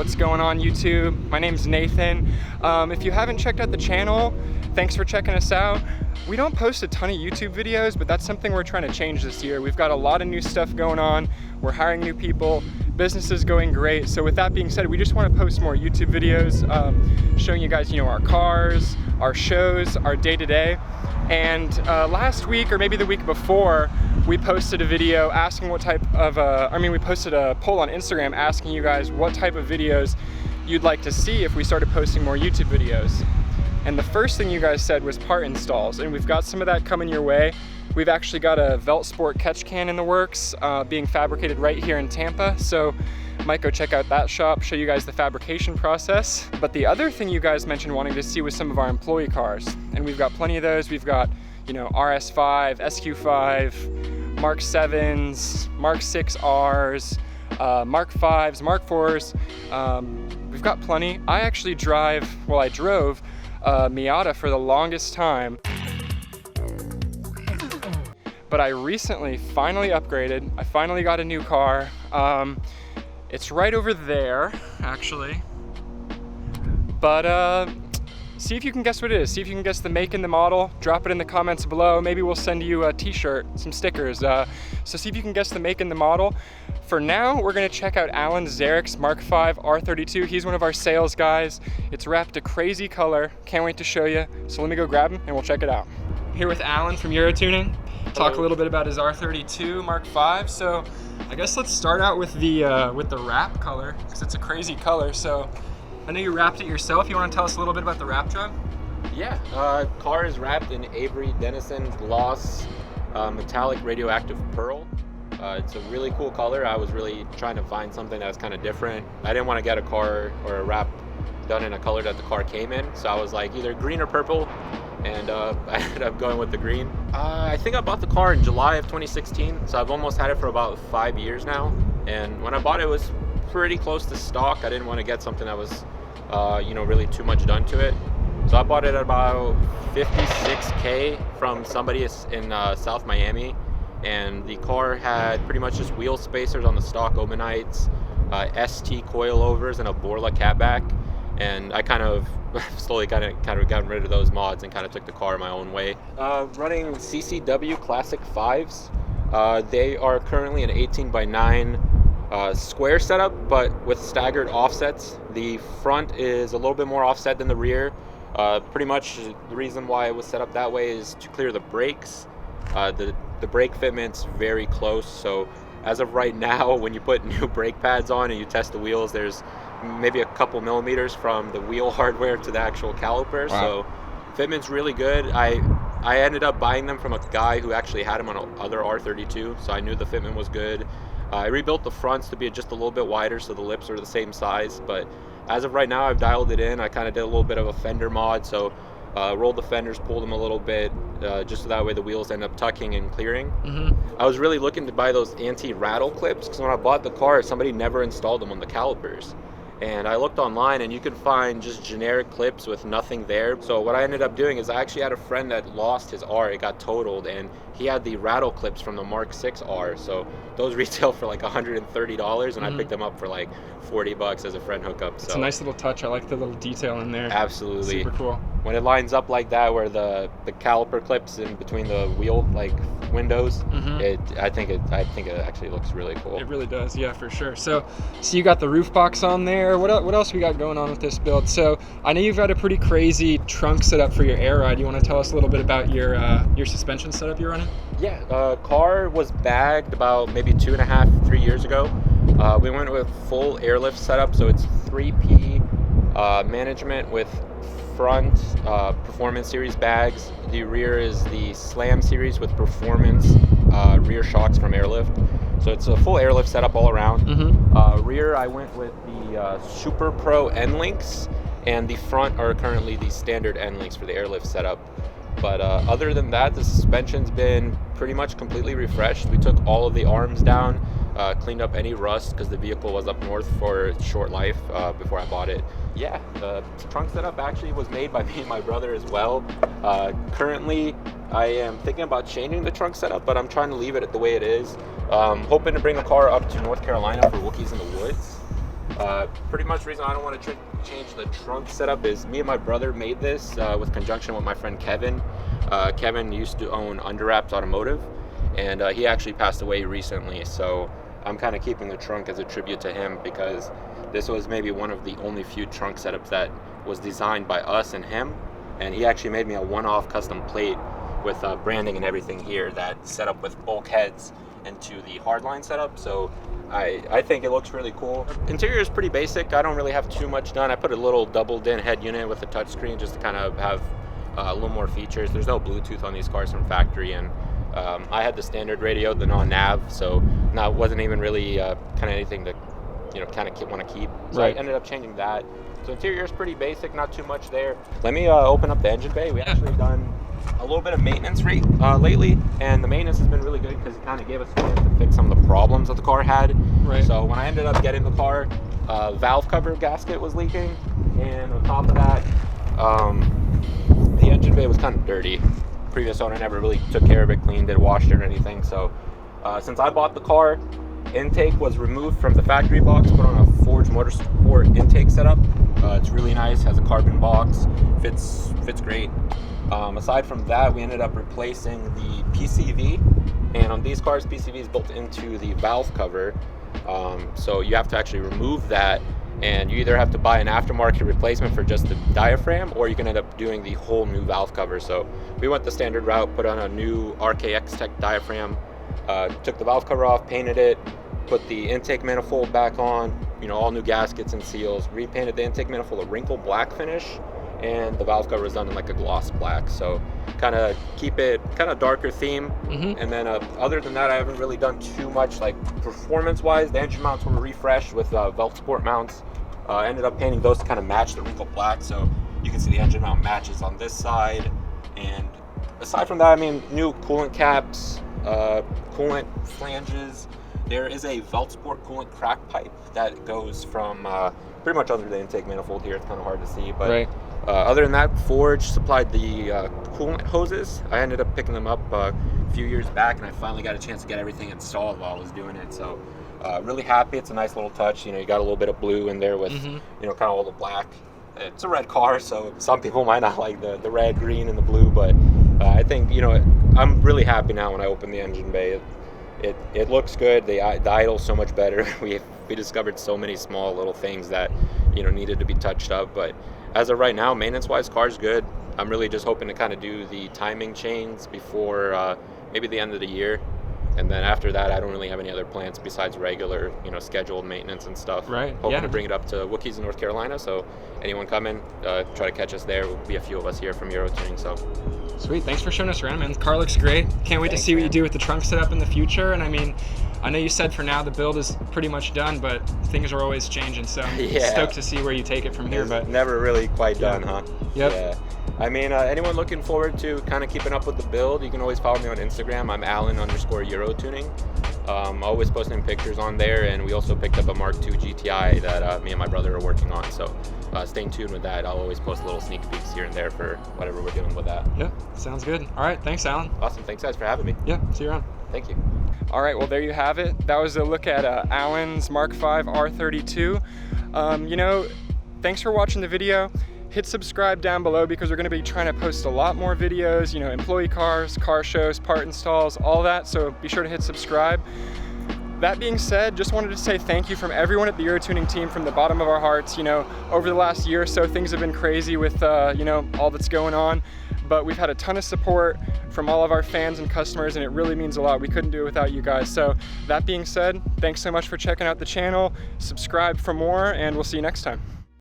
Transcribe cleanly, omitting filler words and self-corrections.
What's going on, YouTube? My name's Nathan. If you haven't checked out the channel, thanks for checking us out. We don't post a ton of YouTube videos, but that's something we're trying to change this year. We've got a lot of new stuff going on. We're hiring new people. Business is going great. So with that being said, we just want to post more YouTube videos showing you guys, our cars, our shows, our day-to-day. And last week, or maybe the week before, we posted a video asking what type of, we posted a poll on Instagram asking you guys what type of videos you'd like to see if we started posting more YouTube videos. And the first thing you guys said was part installs, and we've got some of that coming your way. We've actually got a Veltsport catch can in the works, being fabricated right here in Tampa. So might go check out that shop, show you guys the fabrication process. But the other thing you guys mentioned wanting to see was some of our employee cars. And we've got plenty of those. We've got, RS5, SQ5, Mark 7s, Mark 6Rs, Mark 5s, Mark 4s. We've got plenty. I drove Miata for the longest time. But I recently finally upgraded. I finally got a new car. It's right over there, actually. But see if you can guess what it is. See if you can guess the make and the model. Drop it in the comments below. Maybe we'll send you a t-shirt, some stickers. So see if you can guess the make and the model. For now, we're gonna check out Alen Zarek's Mark 5 R32. He's one of our sales guys. It's wrapped a crazy color. Can't wait to show you. So let me go grab him and we'll check it out. Here with Alen from UroTuning. Talk a little bit about his R32 Mark 5. So I guess let's start out with the wrap color, because it's a crazy color. So I know you wrapped it yourself. You want to tell us a little bit about the wrap job? Yeah, car is wrapped in Avery Dennison gloss metallic radioactive pearl. It's a really cool color. I was really trying to find something that was kind of different. I didn't want to get a car or a wrap done in a color that the car came in, so I was like either green or purple, and I ended up going with the green. I think I bought the car in July of 2016, so I've almost had it for about 5 years now, and when I bought it, it was pretty close to stock. I didn't want to get something that was really too much done to it, so I bought it at about $56K from somebody in South Miami. And the car had pretty much just wheel spacers on the stock Omanites, ST coilovers, and a Borla catback. And I kind of slowly kind of got rid of those mods and kind of took the car my own way. Running CCW Classic 5s. They are currently an 18x9 square setup, but with staggered offsets. The front is a little bit more offset than the rear. Pretty much the reason why it was set up that way is to clear the brakes. The brake fitment's very close, so as of right now, when you put new brake pads on and you test the wheels, there's maybe a couple millimeters from the wheel hardware to the actual caliper. Wow. So fitment's really good. I ended up buying them from a guy who actually had them on other R32, so I knew the fitment was good. I rebuilt the fronts to be just a little bit wider so the lips are the same size, but as of right now, I've dialed it in. I kind of did a little bit of a Fender mod, so rolled the fenders, pulled them a little bit, just so that way the wheels end up tucking and clearing. Mm-hmm. I was really looking to buy those anti-rattle clips, because when I bought the car, somebody never installed them on the calipers. And I looked online, and you could find just generic clips with nothing there. So what I ended up doing is I actually had a friend that lost his R. It got totaled, and he had the rattle clips from the Mark 6R. So those retail for like $130, and mm-hmm. I picked them up for like $40 as a friend hookup. So it's a nice little touch. I like the little detail in there. Absolutely. Super cool. When it lines up like that, where the caliper clips in between the wheel windows, mm-hmm. I think it actually looks really cool. It really does, yeah, for sure. So you got the roof box on there. What else we got going on with this build? So I know you've got a pretty crazy trunk setup for your air ride. You want to tell us a little bit about your suspension setup you're running? Yeah, car was bagged about maybe 2.5-3 years ago. We went with full airlift setup, so it's 3P management with front performance series bags. The rear is the slam series with performance rear shocks from airlift. So it's a full airlift setup all around. Mm-hmm. Rear, I went with the Super Pro end links, and the front are currently the standard end links for the airlift setup. But other than that, the suspension's been pretty much completely refreshed. We took all of the arms down, cleaned up any rust because the vehicle was up north for its short life before I bought it. Yeah, the trunk setup actually was made by me and my brother as well. Currently, I am thinking about changing the trunk setup, but I'm trying to leave it the way it is. Hoping to bring the car up to North Carolina for Wookiees in the Woods. Pretty much the reason I don't want to change the trunk setup is me and my brother made this with conjunction with my friend Kevin. Kevin used to own Underwraps Automotive, and he actually passed away recently, so I'm kind of keeping the trunk as a tribute to him, because this was maybe one of the only few trunk setups that was designed by us and him, and he actually made me a one-off custom plate with branding and everything here that set up with bulkheads into the hardline setup. So I think it looks really cool. Interior is pretty basic. I don't really have too much done. I put a little double din head unit with a touchscreen just to kind of have a little more features. There's no Bluetooth on these cars from factory, and I had the standard radio, the non-nav, so that wasn't even really kind of anything to kind of want to keep. So I ended up changing that. So interior is pretty basic, not too much there. Let me open up the engine bay. We actually done a little bit of maintenance lately, and the maintenance has been really good because it kind of gave us a chance to fix some of the problems that the car had. So when I ended up getting the car, valve cover gasket was leaking, and on top of that, the engine bay was kind of dirty. Previous owner never really took care of it, cleaned it, washed it or anything. So since I bought the car, intake was removed from the factory box, put on a Forge Motorsport intake setup. It's really nice, has a carbon box, fits great. Aside from that, we ended up replacing the PCV, and on these cars, PCV is built into the valve cover, so you have to actually remove that, and you either have to buy an aftermarket replacement for just the diaphragm, or you can end up doing the whole new valve cover. So we went the standard route, put on a new RKX Tech diaphragm, took the valve cover off, painted it, put the intake manifold back on, all new gaskets and seals, repainted the intake manifold a wrinkle black finish, and the valve cover is done in like a gloss black, so kind of keep it kind of darker theme. And then other than that, I haven't really done too much like performance wise. The engine mounts were refreshed with Velt Sport mounts. I ended up painting those to kind of match the wrinkle black, so you can see the engine mount matches on this side. And aside from that, I mean, new coolant caps, coolant flanges. There is a Velt Sport coolant crack pipe that goes from pretty much under the intake manifold here. It's kind of hard to see, but other than that, Forge supplied the coolant hoses. I ended up picking them up a few years back, and I finally got a chance to get everything installed while I was doing it. So really happy. It's a nice little touch. You got a little bit of blue in there with kind of all the black. It's a red car, so some people might not like the red, green, and the blue, but I think I'm really happy now when I open the engine bay. It looks good. The idle's so much better. We discovered so many small little things that needed to be touched up, but as of right now, maintenance wise, car's good. I'm really just hoping to kind of do the timing chains before maybe the end of the year, and then after that, I don't really have any other plans besides regular scheduled maintenance and stuff. Hoping to bring it up to Wookiees in North Carolina, so anyone coming, try to catch us there. Will be a few of us here from UroTuning. So sweet, thanks for showing us around, man. The car looks great. Can't wait to see what you do with the trunk setup in the future. And I mean, I know you said for now the build is pretty much done, but things are always changing, so I'm stoked to see where you take it from here. But never really quite done, huh? Yeah. I mean, anyone looking forward to kind of keeping up with the build, you can always follow me on Instagram. I'm Alen_UroTuning. Always posting pictures on there, and we also picked up a Mark II GTI that me and my brother are working on. So stay tuned with that. I'll always post little sneak peeks here and there for whatever we're doing with that. Yeah, sounds good. All right, thanks, Alen. Awesome. Thanks, guys, for having me. Yeah, see you around. Thank you. All right, well, there you have it. That was a look at Alan's Mark V R32. Thanks for watching the video. Hit subscribe down below because we're going to be trying to post a lot more videos, employee cars, car shows, part installs, all that. So be sure to hit subscribe. That being said, just wanted to say thank you from everyone at the UroTuning team from the bottom of our hearts. Over the last year or so, things have been crazy with, all that's going on. But we've had a ton of support from all of our fans and customers, and it really means a lot. We couldn't do it without you guys. So that being said, thanks so much for checking out the channel. Subscribe for more, and we'll see you next time.